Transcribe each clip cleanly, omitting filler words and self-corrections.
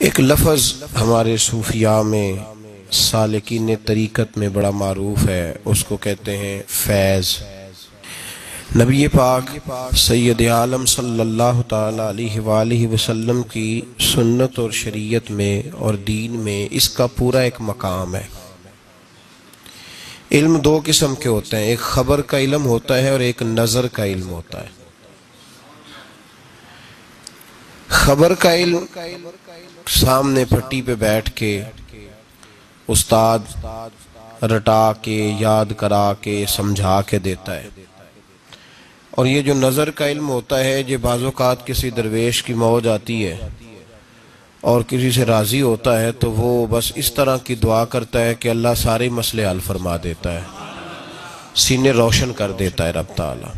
ایک لفظ ہمارے صوفیاء میں سالکین طریقت میں بڑا معروف ہے، اس کو کہتے ہیں فیض۔ نبی پاک سید عالم صلی اللہ تعالی علیہ وآلہ وسلم کی سنت اور شریعت میں اور دین میں اس کا پورا ایک مقام ہے۔ علم دو قسم کے ہوتے ہیں، ایک خبر کا علم ہوتا ہے اور ایک نظر کا علم ہوتا ہے۔ خبر کا علم سامنے پھٹی پہ بیٹھ کے استاد رٹا کے یاد کرا کے سمجھا کے دیتا ہے، اور یہ جو نظر کا علم ہوتا ہے، یہ بعض اوقات کسی درویش کی موج آتی ہے اور کسی سے راضی ہوتا ہے تو وہ بس اس طرح کی دعا کرتا ہے کہ اللہ سارے مسئلے حل فرما دیتا ہے، سینے روشن کر دیتا ہے رب تعالی۔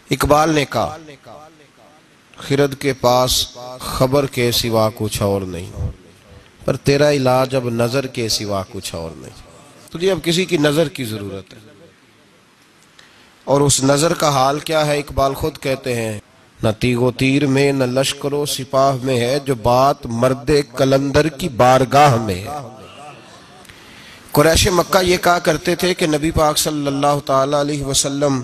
اقبال نے کہا خرد کے پاس خبر کے سوا کچھ اور نہیں، پر تیرا علاج اب نظر کے سوا کچھ اور نہیں۔ تجھے اب کسی کی نظر کی ضرورت ہے، اور اس نظر کا حال کیا ہے؟ اقبال خود کہتے ہیں نہ تیغ و تیر میں نہ لشکر و سپاہ میں ہے، جو بات مرد قلندر کی بارگاہ میں ہے۔ قریش مکہ یہ کہا کرتے تھے کہ نبی پاک صلی اللہ تعالی علیہ وسلم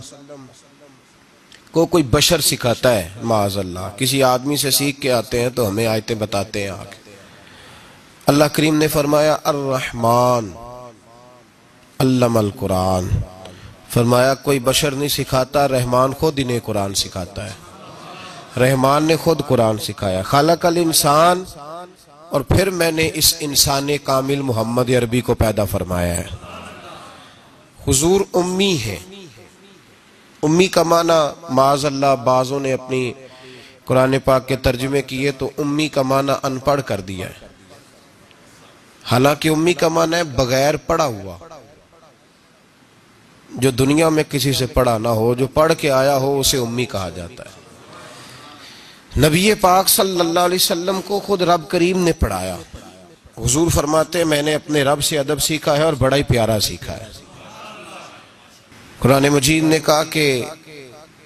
کو کوئی بشر سکھاتا ہے، معاذ اللہ کسی آدمی سے سیکھ کے آتے ہیں تو ہمیں آیتیں بتاتے ہیں آگے۔ اللہ کریم نے فرمایا الرحمن علم القرآن، فرمایا کوئی بشر نہیں سکھاتا، رحمان خود انہیں قرآن سکھاتا ہے۔ رحمان نے خود قرآن سکھایا، خالق الانسان، اور پھر میں نے اس انسان کامل محمد عربی کو پیدا فرمایا ہے۔ حضور امی ہیں۔ امی کا معنی معاذ اللہ بعضوں نے اپنی قرآن پاک کے ترجمے کیے تو امی کا معنی ان پڑھ کر دیا ہے، حالانکہ امی کا معنی ہے بغیر پڑھا ہوا، جو دنیا میں کسی سے پڑھا نہ ہو، جو پڑھ کے آیا ہو اسے امی کہا جاتا ہے۔ نبی پاک صلی اللہ علیہ وسلم کو خود رب کریم نے پڑھایا۔ حضور فرماتے ہیں میں نے اپنے رب سے ادب سیکھا ہے اور بڑا ہی پیارا سیکھا ہے۔ قرآن مجید نے کہا کہ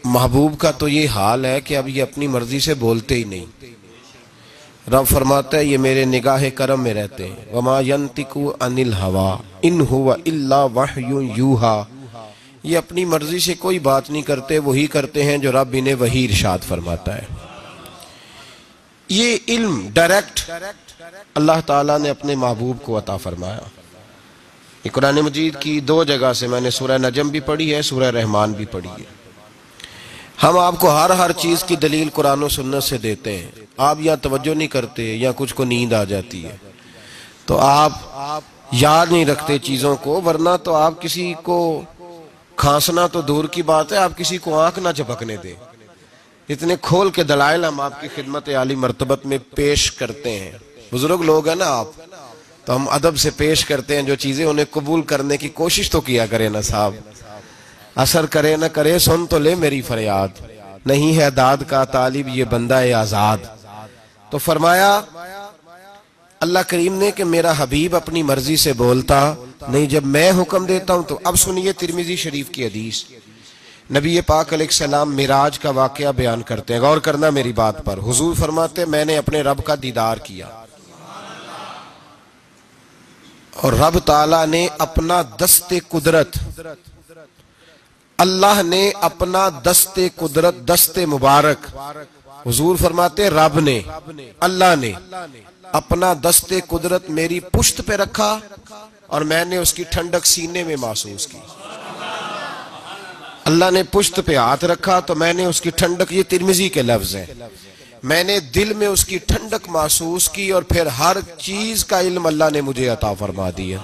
محبوب کا تو یہ حال ہے کہ اب یہ اپنی مرضی سے بولتے ہی نہیں۔ رب فرماتا ہے یہ میرے نگاہ کرم میں رہتے ہیں، وما ينطق عن الهوى ان هو الا وحی یوحی، یہ اپنی مرضی سے کوئی بات نہیں کرتے، وہی کرتے ہیں جو رب انہیں وحی ارشاد فرماتا ہے۔ یہ علم ڈائریکٹ اللہ تعالیٰ نے اپنے محبوب کو عطا فرمایا۔ یہ قرآن مجید کی دو جگہ سے، میں نے سورہ نجم بھی پڑھی ہے، سورہ رحمان بھی پڑھی ہے۔ ہم آپ کو ہر چیز کی دلیل قرآن و سنت سے دیتے ہیں، آپ یا توجہ نہیں کرتے یا کچھ کو نیند آ جاتی ہے تو آپ یاد نہیں رکھتے چیزوں کو، ورنہ تو آپ کسی کو کھانسنا تو دور کی بات ہے، آپ کسی کو آنکھ نہ جھپکنے دیں۔ اتنے کھول کے دلائل ہم آپ کی خدمت عالی مرتبت میں پیش کرتے ہیں۔ بزرگ لوگ ہیں نا آپ، تو ہم ادب سے پیش کرتے ہیں جو چیزیں، انہیں قبول کرنے کی کوشش تو کیا کرے نا صاحب، اثر کرے نہ کرے سن تو لے میری فریاد، نہیں ہے داد کا طالب یہ بندہ آزاد۔ تو فرمایا اللہ کریم نے کہ میرا حبیب اپنی مرضی سے بولتا نہیں، جب میں حکم دیتا ہوں تو۔ اب سنیے ترمذی شریف کی حدیث، نبی پاک علیہ السلام معراج کا واقعہ بیان کرتے ہیں، غور کرنا میری بات پر۔ حضور فرماتے میں نے اپنے رب کا دیدار کیا، اور رب تعالیٰ نے اپنا دست قدرت، اللہ نے اپنا دست قدرت، دست مبارک، حضور فرماتے رب نے، اللہ نے اپنا دست قدرت میری پشت پہ رکھا، اور میں نے اس کی ٹھنڈک سینے میں محسوس کی۔ اللہ نے پشت پہ ہاتھ رکھا تو میں نے اس کی ٹھنڈک، یہ ترمذی کے لفظ ہیں، میں نے دل میں اس کی ٹھنڈک محسوس کی، اور پھر ہر چیز کا علم اللہ نے مجھے عطا فرما دیا۔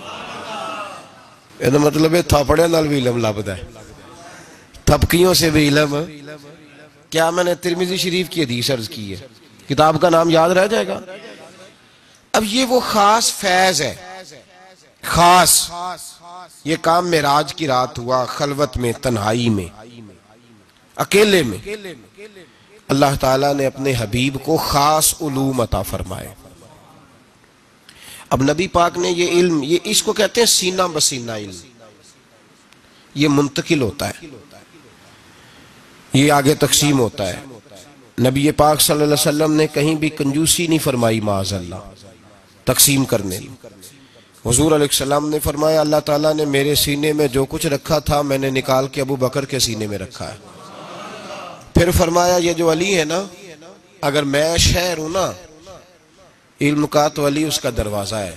یہ مطلب ہے تھاپڑے نال بھی علم لبدا ہے، تھپکیوں سے بھی علم۔ کیا میں نے ترمذی شریف کی حدیث عرض کی ہے، کتاب کا نام یاد رہ جائے گا؟ اب یہ وہ خاص فیض ہے، خاص یہ کام معراج کی رات ہوا، خلوت میں، تنہائی میں، اکیلے میں اللہ تعالیٰ نے اپنے حبیب کو خاص علوم عطا فرمائے۔ اب نبی پاک نے یہ علم، یہ اس کو کہتے ہیں سینہ بسینہ علم، یہ منتقل ہوتا ہے، یہ آگے تقسیم ہوتا ہے۔ نبی پاک صلی اللہ علیہ وسلم نے کہیں بھی کنجوسی نہیں فرمائی معاذ اللہ تقسیم کرنے میں۔ حضور علیہ السلام نے فرمایا اللہ تعالیٰ نے میرے سینے میں جو کچھ رکھا تھا میں نے نکال کے ابو بکر کے سینے میں رکھا ہے۔ پھر فرمایا یہ جو علی ہے نا، اگر میں شہر ہوں نا، علم کا تو علی اس کا دروازہ ہے۔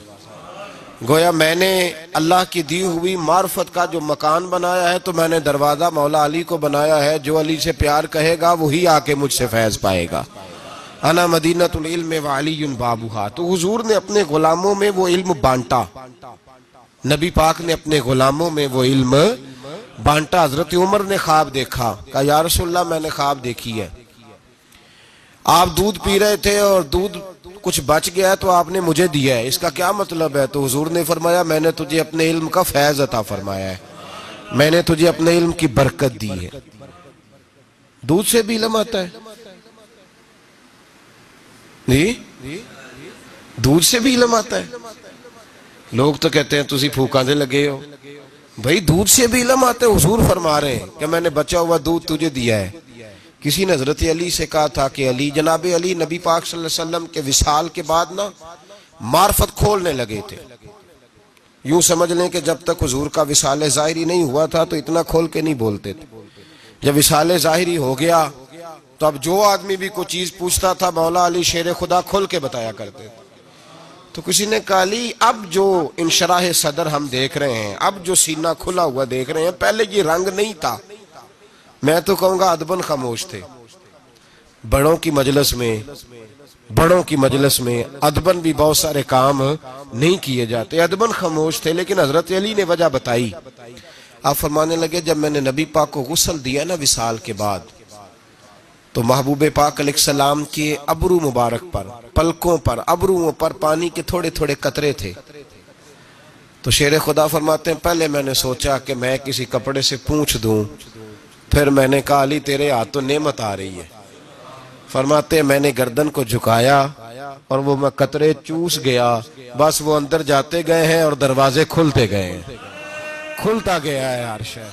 گویا میں نے اللہ کی دی ہوئی معرفت کا جو مکان بنایا ہے تو میں نے دروازہ مولا علی کو بنایا ہے۔ جو علی سے پیار کہے گا وہی آ کے مجھ سے فیض پائے گا۔ انا مدینۃ العلم وعلی بابھا۔ تو حضور نے اپنے غلاموں میں وہ علم بانٹا، نبی پاک نے اپنے غلاموں میں وہ علم بانٹا۔ حضرت عمر نے خواب دیکھا، کہا یا رسول اللہ میں نے خواب دیکھی ہے، آپ دودھ پی رہے تھے اور دودھ کچھ بچ گیا تو آپ نے مجھے دیا ہے، اس کا کیا مطلب ہے؟ تو حضور نے فرمایا میں نے تجھے اپنے علم کا فیض عطا فرمایا ہے، میں نے تجھے اپنے علم کی برکت دی ہے۔ دودھ سے بھی علم آتا ہے جی، دودھ سے بھی علم آتا ہے۔ لوگ تو کہتے ہیں تسی پھوکاں دے لگے ہو، بھائی دودھ سے بھی علم آتا ہے۔ حضور فرما رہے ہیں کہ میں نے بچا ہوا دودھ تجھے دیا ہے۔ کسی نے حضرت علی سے کہا تھا کہ علی، جناب علی نبی پاک صلی اللہ علیہ وسلم کے وصال کے بعد نا معرفت کھولنے لگے تھے۔ یوں سمجھ لیں کہ جب تک حضور کا وصال ظاہری نہیں ہوا تھا تو اتنا کھول کے نہیں بولتے تھے۔ جب وصال ظاہری ہو گیا تو اب جو آدمی بھی کوئی چیز پوچھتا تھا مولا علی شیر خدا کھول کے بتایا کرتے تھے۔ تو کسی نے کہا علی اب جو انشراح صدر ہم دیکھ رہے ہیں، اب جو سینہ کھلا ہوا دیکھ رہے ہیں، پہلے یہ رنگ نہیں تھا۔ میں تو کہوں گا ادباً خاموش تھے۔ بڑوں کی مجلس میں ادباً بھی بہت سارے کام نہیں کیے جاتے، ادباً خاموش تھے۔ لیکن حضرت علی نے وجہ بتائی، آپ فرمانے لگے جب میں نے نبی پاک کو غسل دیا نا وصال کے بعد، تو محبوب پاک علیہ السلام کے ابرو مبارک پر، پلکوں پر، ابروؤں پر پانی کے تھوڑے تھوڑے قطرے تھے۔ تو شیر خدا فرماتے ہیں پہلے میں نے سوچا کہ میں کسی کپڑے سے پونچھ دوں، پھر میں نے کہا علی تیرے ہاتھ تو نعمت آ رہی ہے۔ فرماتے ہیں میں نے گردن کو جھکایا اور وہ میں قطرے چوس گیا، بس وہ اندر جاتے گئے ہیں اور دروازے کھلتے گئے ہیں، کھلتا گیا ہے عرش ہے۔